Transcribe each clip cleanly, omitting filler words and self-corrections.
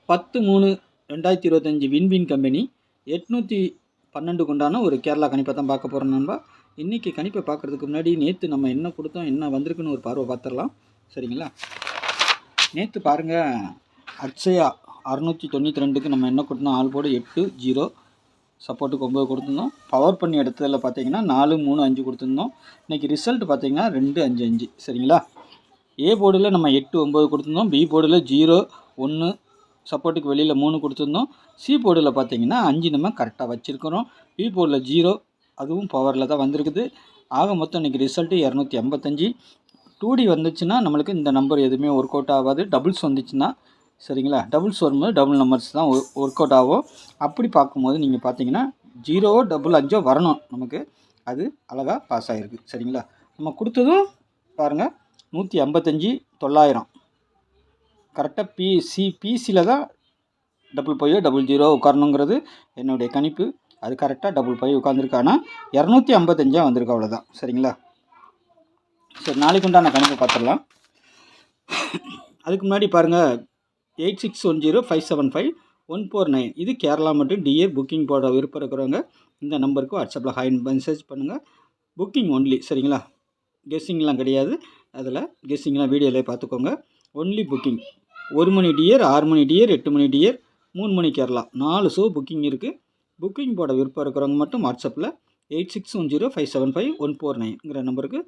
10/3/2025 win win company 812 கொண்டான ஒரு கேரளா கணிப்பை தான் பார்க்க போகிறோம் நண்பா. இன்றைக்கி கணிப்பை பார்க்குறதுக்கு முன்னாடி நேற்று நம்ம என்ன கொடுத்தோம், என்ன வந்திருக்குன்னு ஒரு பார்வை பார்த்துடலாம். சரிங்களா? நேற்று பாருங்கள், அக்ஷயா 692க்கு நம்ம என்ன கொடுத்தோம், ஆள் போர்டு 8-0, சப்போர்ட்டுக்கு 9 கொடுத்துருந்தோம். பவர் பண்ணி இடத்துல பார்த்தீங்கன்னா 4-3-5 கொடுத்துருந்தோம். இன்றைக்கி ரிசல்ட் பார்த்தீங்கன்னா 2-5-5. சரிங்களா? ஏ போர்டில் நம்ம 8-9 கொடுத்துருந்தோம். பி போர்டில் 0-1, சப்போர்ட்டுக்கு வெளியில் 3 கொடுத்துருந்தோம். சி போர்டில் பார்த்தீங்கன்னா 5 நம்ம கரெக்டாக வச்சுருக்கிறோம். பி போர்டில் 0, அதுவும் பவரில் தான் வந்திருக்குது. ஆக மொத்தம் இன்றைக்கி ரிசல்ட்டு 255. 2D வந்துச்சுன்னா நம்மளுக்கு இந்த நம்பர் எதுவுமே ஒர்க் அவுட் ஆகாது. டபுள்ஸ் வந்துச்சுன்னா, சரிங்களா, டபுள்ஸ் வரும்போது டபுள் நம்பர்ஸ் தான் ஒர்க் அவுட் ஆகும். அப்படி பார்க்கும்போது நீங்கள் பார்த்தீங்கன்னா 0 டபுள் 5 வரணும், நமக்கு அது அழகாக பாஸ் ஆகிருக்கு. சரிங்களா? நம்ம கொடுத்ததும் பாருங்கள் 155 900 கரெக்டாக பிசியில் தான் டபுள் 5 டபுள் 0 உட்காரணுங்கிறது என்னுடைய கணிப்பு. அது கரெக்டாக டபுள் 5 உட்காந்துருக்கு. ஆனால் 255 வந்திருக்கு, அவ்வளோதான். சரிங்களா? சரி, நாளைக்கு உண்டான கணிப்பை பார்த்துடலாம். அதுக்கு முன்னாடி பாருங்கள், 8610575149 இது கேரளா மற்றும் டிஏர் புக்கிங் போட விருப்பம் இருக்கிறவங்க இந்த நம்பருக்கு வாட்ஸ்அப்பில் ஹாய் மெசேஜ் பண்ணுங்கள். Booking only. சரிங்களா? கெஸ்ஸிங்லாம் கிடையாது. அதில் கெஸ்ஸிங்லாம் வீடியோவிலே பார்த்துக்கோங்க. Only booking. 1 மணி டியர், 6 மணி டியர், 8 மணி டியர், 3 மணி கேரளா, 4 ஷோ புக்கிங் இருக்குது. புக்கிங் போட விருப்பம் இருக்கிறவங்க மட்டும் வாட்ஸ்அப்பில் 8610575149ங்கிற நம்பருக்கு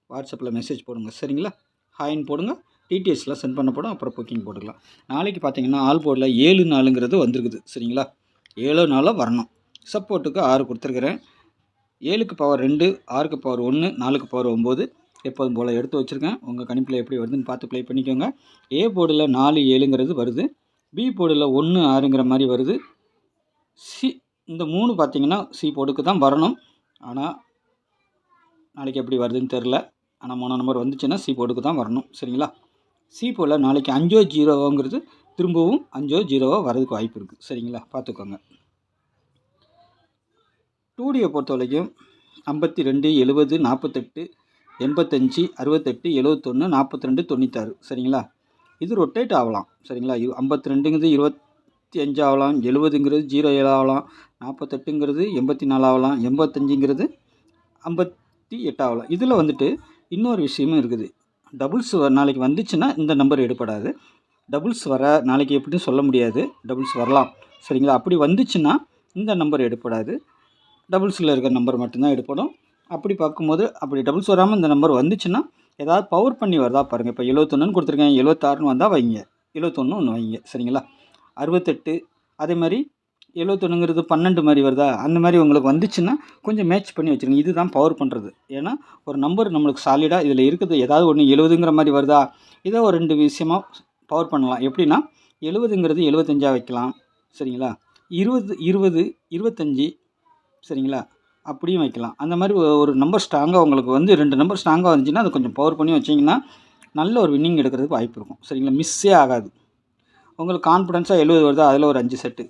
வாட்ஸ்அப்பில் மெசேஜ் போடுங்க. சரிங்களா? ஹாய்ன்னு போடுங்க. டீட்டெயில்ஸ்லாம் சென்ட் பண்ணப்படும். அப்புறம் புக்கிங் போட்டுக்கலாம். நாளைக்கு பார்த்தீங்கன்னா ஆல் போர்டில் 7-4ங்கிறது வந்திருக்குது. சரிங்களா? 7-4 வரணும். சப்போர்ட்டுக்கு 6 கொடுத்துருக்குறேன். 7க்கு பவர் 2, 6க்கு பவர் 1, 4க்கு பவர் 9 எப்போதும் போல் எடுத்து வச்சுருக்கேன். உங்கள் கணிப்பில் எப்படி வருதுன்னு பார்த்து ப்ளே பண்ணிக்கோங்க. ஏ போர்டில் 4-7ங்கிறது வருது. பி போர்டில் 1-6ங்கிற மாதிரி வருது. சி இந்த 3 பார்த்தீங்கன்னா சி போர்டுக்கு தான் வரணும். ஆனால் நாளைக்கு எப்படி வருதுன்னு தெரில. ஆனால் 3 நம்பர் வந்துச்சுன்னா சி போர்டுக்கு தான் வரணும். சரிங்களா? சி போர்டில் நாளைக்கு 5-0ங்கிறது திரும்பவும் 5-0 வரதுக்கு வாய்ப்பு இருக்குது. சரிங்களா? பார்த்துக்கோங்க. 2Dயை பொறுத்த வரைக்கும் 52 70 48 85 68 71 42 96. சரிங்களா? இது ரொட்டேட் ஆகலாம். சரிங்களா? 52ங்கிறது 25 ஆகலாம், 70ங்கிறது 07 ஆகலாம், 48ங்கிறது 84 ஆகலாம், 85ங்கிறது 58 ஆகலாம். இதில் வந்துட்டு இன்னொரு விஷயமும் இருக்குது. டபுள்ஸ் நாளைக்கு வந்துச்சுன்னா இந்த நம்பர் எடுப்படாது. டபுள்ஸ் வர நாளைக்கு எப்படின்னு சொல்ல முடியாது. டபுள்ஸ் வரலாம். சரிங்களா? அப்படி வந்துச்சுன்னா இந்த நம்பர் எடுப்படாது. டபுள்ஸில் இருக்கிற நம்பர் மட்டும்தான் எடுப்படும். அப்படி பார்க்கும்போது அப்படி டபுள்ஸ் வராமல் இந்த நம்பர் வந்துச்சுன்னா ஏதாவது பவர் பண்ணி வருதா பாருங்கள். இப்போ 71ன்னு கொடுத்துருக்கேன், 76ன்னு வந்தால் வைங்க, 71 ஒன்று வைங்க. சரிங்களா? 68 அதே மாதிரி 71ங்கிறது 12 மாதிரி வருதா, அந்த மாதிரி உங்களுக்கு வந்துச்சுன்னா கொஞ்சம் மேட்ச் பண்ணி வச்சுருங்க. இதுதான் பவர் பண்ணுறது. ஏன்னா ஒரு நம்பர் நம்மளுக்கு சாலிடாக இதில் இருக்குது, ஏதாவது ஒன்று 70ங்கிற மாதிரி வருதா, இதை ஒரு 2 விஷயமாக பவர் பண்ணலாம். எப்படின்னா 70ங்கிறது 75 வைக்கலாம். சரிங்களா? 20 20 25, சரிங்களா, அப்படியும் வைக்கலாம். அந்த மாதிரி ஒரு நம்பர் ஸ்ட்ராங்காக உங்களுக்கு வந்து 2 நம்பர் ஸ்ட்ராங்காக வந்துச்சுன்னா அதை கொஞ்சம் பவர் பண்ணி வச்சிங்கன்னா நல்ல ஒரு வின்னிங் எடுக்கிறதுக்கு வாய்ப்பு இருக்கும். சரிங்களா? மிஸ்ஸே ஆகாது. உங்களுக்கு கான்ஃபிடென்ஸாக 70 வருதா, அதில் ஒரு 5 செட்டு,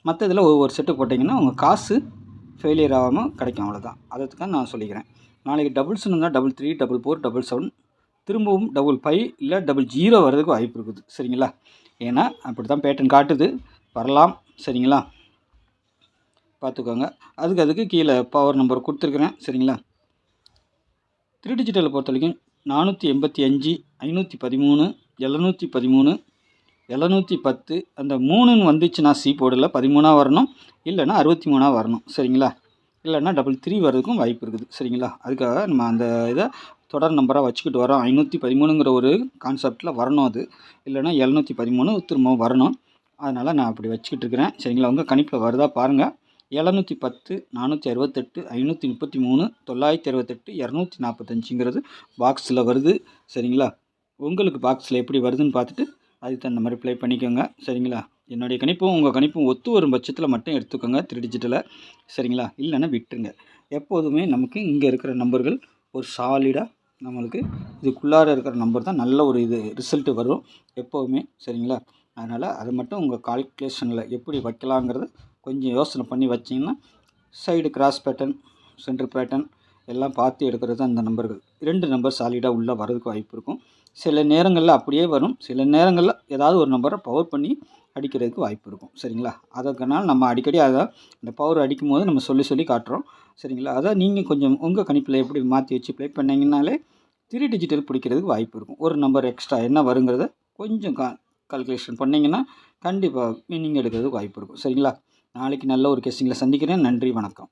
மற்ற இதில் ஒவ்வொரு செட்டு போட்டிங்கன்னா உங்கள் காசு ஃபெயிலியர் ஆகாமல் கிடைக்கும். அவ்வளோதான். அதுக்கு தான் நான் சொல்லிக்கிறேன். நாளைக்கு டபுள்ஸ்னு இருந்தால் 33 44 77 திரும்பவும் 55 இல்லை 00 வர்றதுக்கு வாய்ப்பு இருக்குது. சரிங்களா? ஏன்னா அப்படி தான் பேட்டர்ன் காட்டுது, வரலாம். சரிங்களா? பார்த்துக்கோங்க. அதுக்கு கீழே பவர் நம்பர் கொடுத்துருக்குறேன். சரிங்களா? 3 டிஜிட்டலை பொறுத்த வரைக்கும் 485 513 713 710 அந்த 3ன்னு வந்துச்சுன்னா சி போர்டில் 13 வரணும், இல்லைன்னா 63 வரணும். சரிங்களா? இல்லைன்னா 33 வர்றதுக்கும் வாய்ப்பு இருக்குது. சரிங்களா? அதுக்காக நம்ம அந்த இதை தொடர் நம்பராக வச்சுக்கிட்டு வரோம். 513ங்கிற ஒரு கான்செப்டில் வரணும். அது இல்லைன்னா 713 திரும்பவும் வரணும். அதனால் நான் அப்படி வச்சுக்கிட்டு இருக்கிறேன். சரிங்களா? உங்கள் கணிப்பில் வருதா பாருங்கள். 710 468 533 968 245ங்கிறது பாக்ஸில் வருது. சரிங்களா? உங்களுக்கு பாக்ஸில் எப்படி வருதுன்னு பார்த்துட்டு அதுக்கு தகுந்த மாதிரி ப்ளே பண்ணிக்கோங்க. சரிங்களா? என்னுடைய கணிப்பும் உங்கள் கணிப்பும் ஒத்து வரும் பட்சத்தில் மட்டும் எடுத்துக்கோங்க 3 டிஜிட்டில். சரிங்களா? இல்லைன்னா விட்டுருங்க. எப்போதுமே நமக்கு இங்கே இருக்கிற நம்பர்கள் ஒரு சாலிடாக நம்மளுக்கு இதுக்குள்ளார இருக்கிற நம்பர் தான் நல்ல ஒரு ரிசல்ட்டு வரும் எப்போவுமே. சரிங்களா? அதனால் அதை மட்டும் உங்கள் கால்குலேஷனில் எப்படி வைக்கலாங்கிறத கொஞ்சம் யோசனை பண்ணி வச்சிங்கன்னா side cross pattern, centre pattern எல்லாம் பார்த்து எடுக்கிறது தான் இந்த நம்பர்கள். 2 நம்பர் சாலிடாக உள்ளே வரதுக்கு வாய்ப்பு இருக்கும். சில நேரங்களில் அப்படியே வரும், சில நேரங்களில் ஏதாவது ஒரு நம்பரை பவர் பண்ணி அடிக்கிறதுக்கு வாய்ப்பு இருக்கும். சரிங்களா? அதற்கனால் நம்ம அடிக்கடி இந்த பவர் அடிக்கும்போது நம்ம சொல்லி காட்டுறோம். சரிங்களா? அதை நீங்கள் கொஞ்சம் உங்கள் கணிப்பில் எப்படி மாற்றி வச்சு ப்ளே பண்ணிங்கனாலே 3 டிஜிட்டல் பிடிக்கிறதுக்கு வாய்ப்பு இருக்கும். ஒரு நம்பர் எக்ஸ்ட்ரா என்ன வருங்கிறத கொஞ்சம் கால்குலேஷன் பண்ணிங்கன்னா கண்டிப்பாக மீனிங் எடுக்கிறதுக்கு வாய்ப்பு இருக்கும். சரிங்களா? நாளைக்கு நல்ல ஒரு கெஸ்டிங்கில் சந்திக்கிறேன். நன்றி, வணக்கம்.